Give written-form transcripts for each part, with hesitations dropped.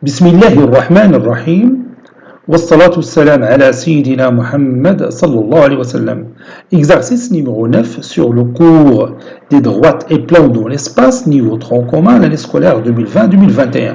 بسم الله الرحمن الرحيم والصلاة والسلام على سيدنا Muhammad sallallahu alayhi wa sallam. Exercice numéro 9 sur le cours des droites et plans dans l'espace, niveau tronc commun, l'année scolaire 2020-2021.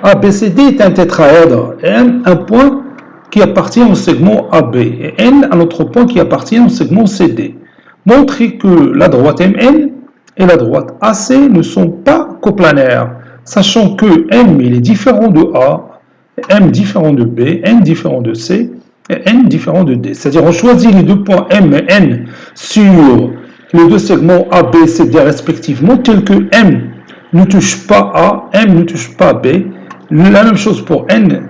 ABCD est un tétraèdre, M un point qui appartient au segment AB et N un autre point qui appartient au segment CD. Montrez que la droite MN et la droite AC ne sont pas coplanaires, sachant que M il est différent de A, M différent de B, N différent de C et N différent de D. C'est-à-dire on choisit les deux points M et N sur les deux segments A, B, C, D respectivement, tels que M ne touche pas A, M ne touche pas B. La même chose pour N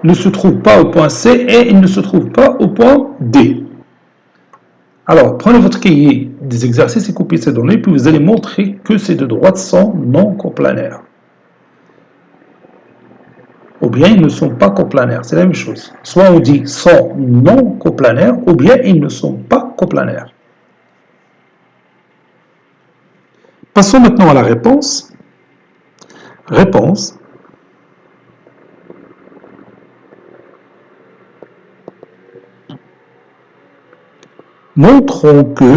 ne se trouve pas au point C et il ne se trouve pas au point D. Alors, prenez votre cahier des exercices et copiez ces données, puis vous allez montrer que ces deux droites sont non coplanaires. Ou bien ils ne sont pas coplanaires, c'est la même chose. Soit on dit sont non coplanaires, ou bien ils ne sont pas coplanaires. Passons maintenant à la réponse. Réponse. Montrons que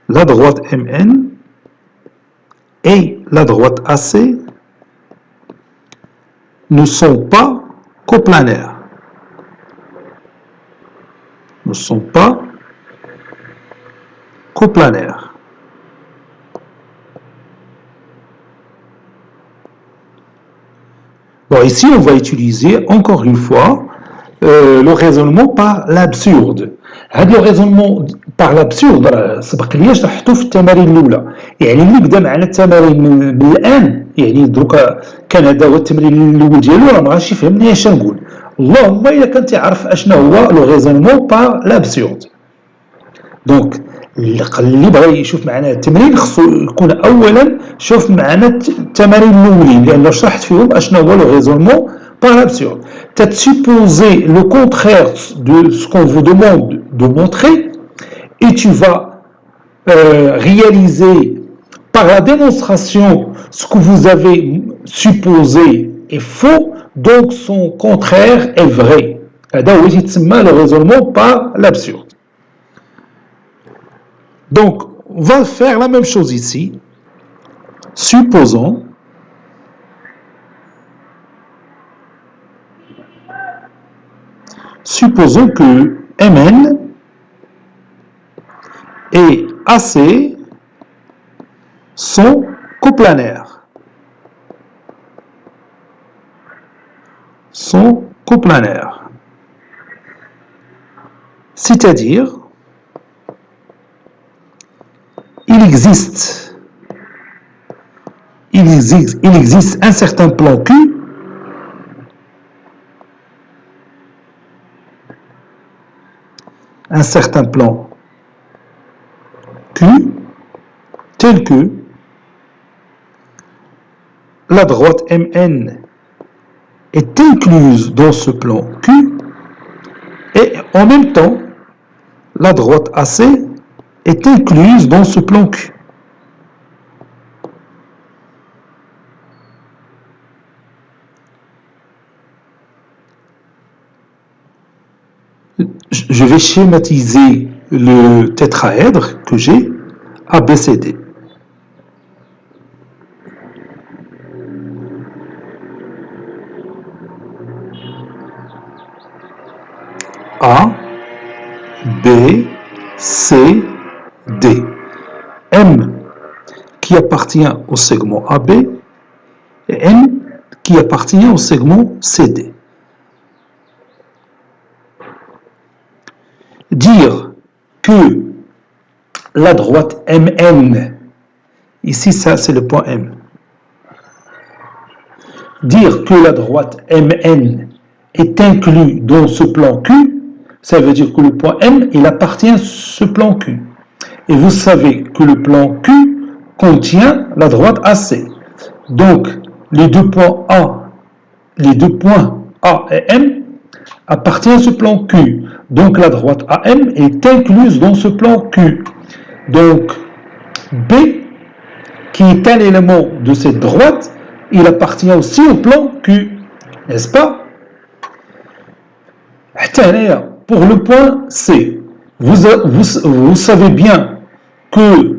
la droite MN et la droite AC ne sont pas coplanaires. Ne sont pas coplanaires. Bon, ici, on va utiliser encore une fois le raisonnement par l'absurde. هذا le raisonnement par l'absurde سبق لي شرحته في التمارين الاولى. يعني اللي بدا معنا التمارين من الان يعني دروكا كان هذا هو التمرين الاول ديالو راه ما غاديش يفهمني اش نقول. اللهم الا كان تعرف اشنا هو لو ريزونمون بار لابسورد. دونك اللي بغى يشوف معنا التمرين خصو يكون اولا شوف معنا التمارين الاولين لان شرحت فيهم اشنا هو لو ريزونمون par l'absurde. Peut-être supposer le contraire de ce qu'on vous demande de montrer et tu vas réaliser par la démonstration ce que vous avez supposé est faux, donc son contraire est vrai. C'est le raisonnement par l'absurde. Donc, on va faire la même chose ici. Supposons que MN et AC sont coplanaires. C'est-à-dire, il existe un certain plan Q tel que la droite MN est incluse dans ce plan Q et en même temps la droite AC est incluse dans ce plan Q. Je vais schématiser le tétraèdre que j'ai ABCD. A, B, C, D. M qui appartient au segment AB et N qui appartient au segment CD. Dire que la droite MN, ici ça c'est le point M, dire que la droite MN est inclus dans ce plan Q, ça veut dire que le point M, il appartient à ce plan Q. Et vous savez que le plan Q contient la droite AC. Donc, les deux points A et M appartiennent à ce plan Q. Donc, la droite AM est incluse dans ce plan Q. Donc, B, qui est un élément de cette droite, il appartient aussi au plan Q, n'est-ce pas? Pour le point C, vous savez bien que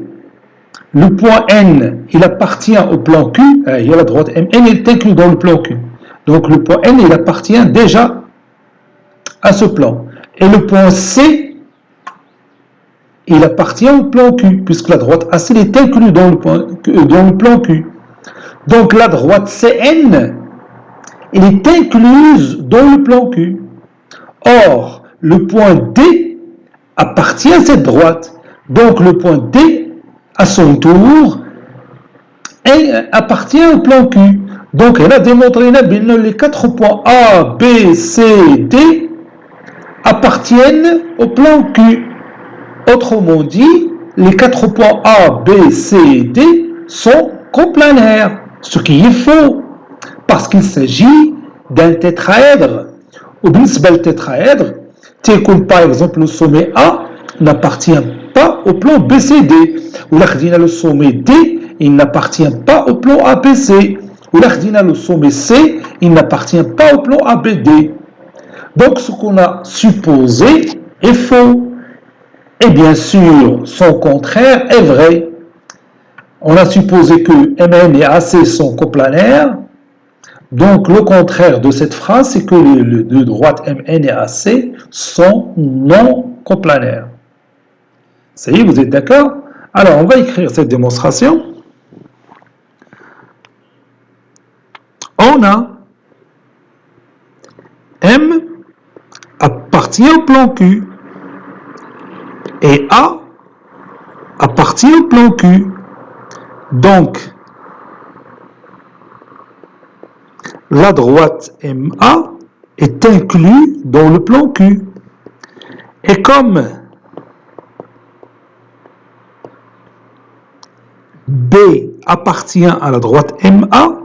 le point N, il appartient au plan Q, il y a la droite MN est inclus dans le plan Q. Donc le point N, il appartient déjà à ce plan. Et le point C, il appartient au plan Q, puisque la droite AC est inclue dans le plan Q. Donc la droite CN, elle est incluse dans le plan Q. Or, le point D appartient à cette droite. Donc le point D, à son tour, appartient au plan Q. Donc elle a démontré que les 4 points A, B, C, D appartiennent au plan Q. Autrement dit, les 4 points A, B, C et D sont coplanaires, ce qui est faux, parce qu'il s'agit d'un tétraèdre. Au بالنسبة tétraèdre, par exemple le sommet A n'appartient pas au plan BCD, ou le sommet D, il n'appartient pas au plan ABC, ou le sommet C, il n'appartient pas au plan ABD. Donc ce qu'on a supposé est faux. Et bien sûr, son contraire est vrai. On a supposé que MN et AC sont coplanaires. Donc le contraire de cette phrase, c'est que les deux droites MN et AC sont non coplanaires. Ça y est, vous êtes d'accord? Alors on va écrire cette démonstration. On a M appartient au plan Q et A appartient au plan Q. Donc, la droite MA est inclue dans le plan Q. Et comme B appartient à la droite MA,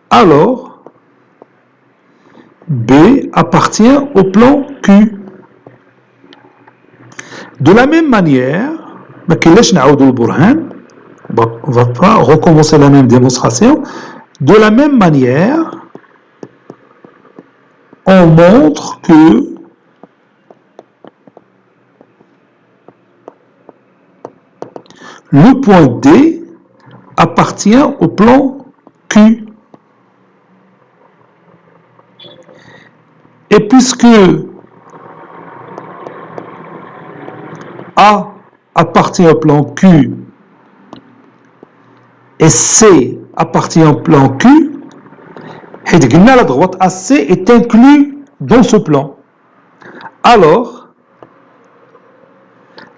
alors B appartient au plan Q. De la même manière, on ne va pas recommencer la même démonstration. De la même manière, on montre que le point D appartient au plan Q. Et puisque A appartient au plan Q et C appartient au plan Q, la droite AC est inclue dans ce plan. Alors,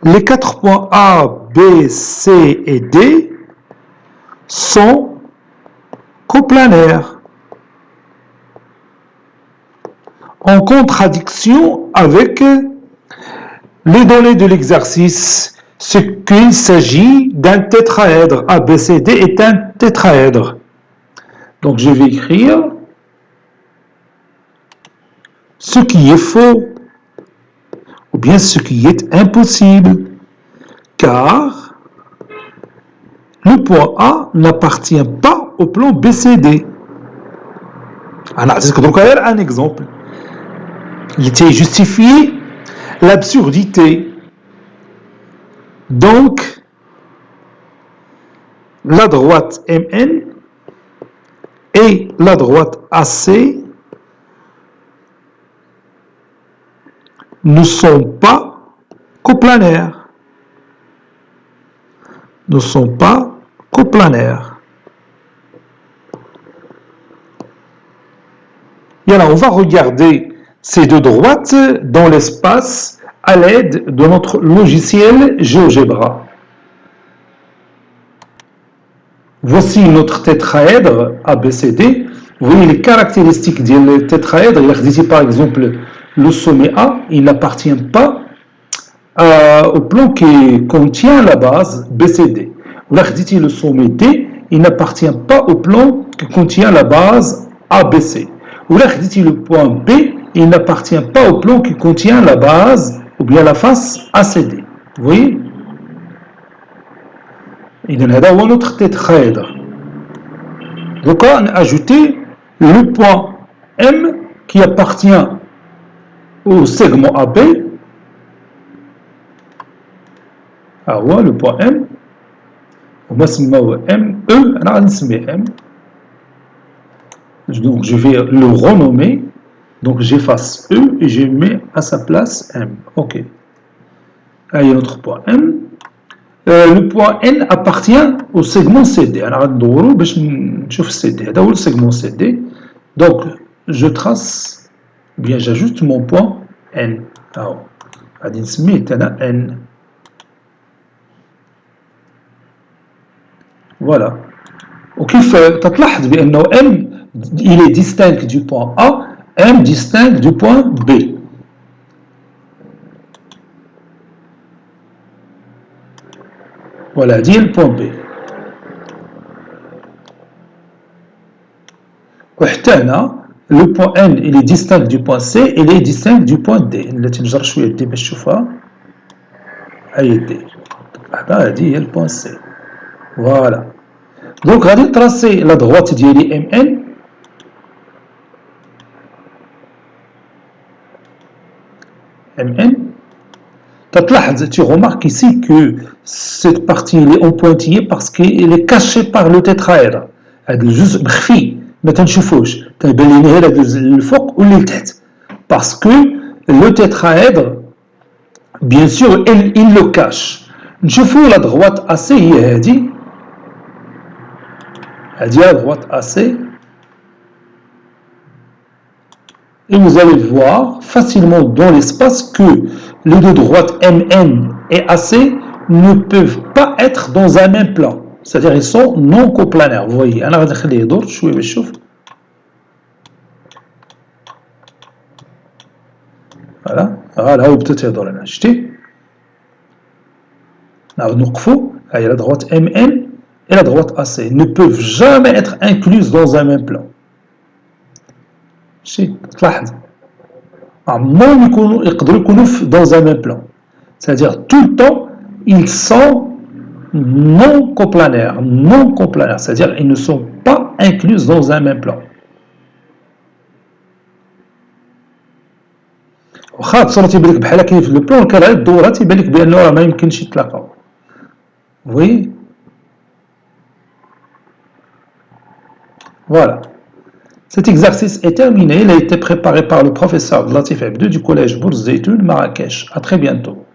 les 4 points A, B, C et D sont coplanaires, en contradiction avec les données de l'exercice, ce qu'il s'agit d'un tétraèdre. ABCD est un tétraèdre. Donc je vais écrire ce qui est faux, ou bien ce qui est impossible, car le point A n'appartient pas au plan BCD. Un exemple. Il était justifié l'absurdité. Donc, la droite MN et la droite AC ne sont pas coplanaires. Ne sont pas coplanaires. Et alors, on va regarder ces deux droites dans l'espace à l'aide de notre logiciel GeoGebra. Voici notre tétraèdre ABCD. Vous voyez les caractéristiques du tétraèdre. Il par exemple le sommet A, il n'appartient pas au plan qui contient la base BCD. Le sommet D, il n'appartient pas au plan qui contient la base ABC. Le point B, il n'appartient pas au plan qui contient la base ou bien la face ACD. Vous voyez? إذن هذا هو notre tétraèdre. Donc on a ajouté le point M qui appartient au segment AB. Ah ouais, le point M. On va se mettre M, E, on va se mettre M. Donc je vais le renommer. Donc j'efface E et je mets à sa place M. Ok. Là, il y a notre point M. Le point N appartient au segment CD. Alors, je vais CD. C'est le segment CD. Donc, je trace, bien j'ajoute mon point N. Alors, N. Voilà. وكيف تلاحظ بأنه M il est distinct du point A, M distinct du point B. Voilà, dit le point B. Le point N il est distinct du point C et il est distinct du point D. التي نجر شوية دي باش تشوفها. هاي دي. هذه هي le point C. Voilà. Donc غادي نتراسي la droite ديالي MN. MN. Tu remarques ici que cette partie est en pointillé parce qu'elle est cachée par le tétraèdre. هذا الجزء مخفي ما تنشوفوش تنبان لنا هذا الجزء الفوق واللي لتحت parce que le tétraèdre bien sûr il le cache. نشوفوا la droite AC هي هذه la droite AC et vous allez voir facilement dans l'espace que les deux droites MN et AC ne peuvent pas être dans un même plan. C'est-à-dire ils sont non coplanaires. Vous voyez, أنا غادي نخليه يدور شوية باش نشوف. Voilà, ها هو بدات يدور هنا شتي. نعاود نوقفو. هاهي la droite MN et la droite AC ne peuvent jamais être incluses dans un même plan. شتي تلاحظ. عمرهم يقدروا يكونوا dans un même plan. C'est-à-dire tout le temps ils sont non coplanaires, c'est-à-dire ils ne sont pas inclus dans un même plan. واخا تصور تيبان لك بحال كاين في لو بلان كان غير دورها تيبان لك بانه راه ما يمكنش يتلاقاو. وي Voilà. Cet exercice est terminé. Il a été préparé par le professeur Latif Abdou du collège Bourz Zeytoun, Marrakech. À très bientôt.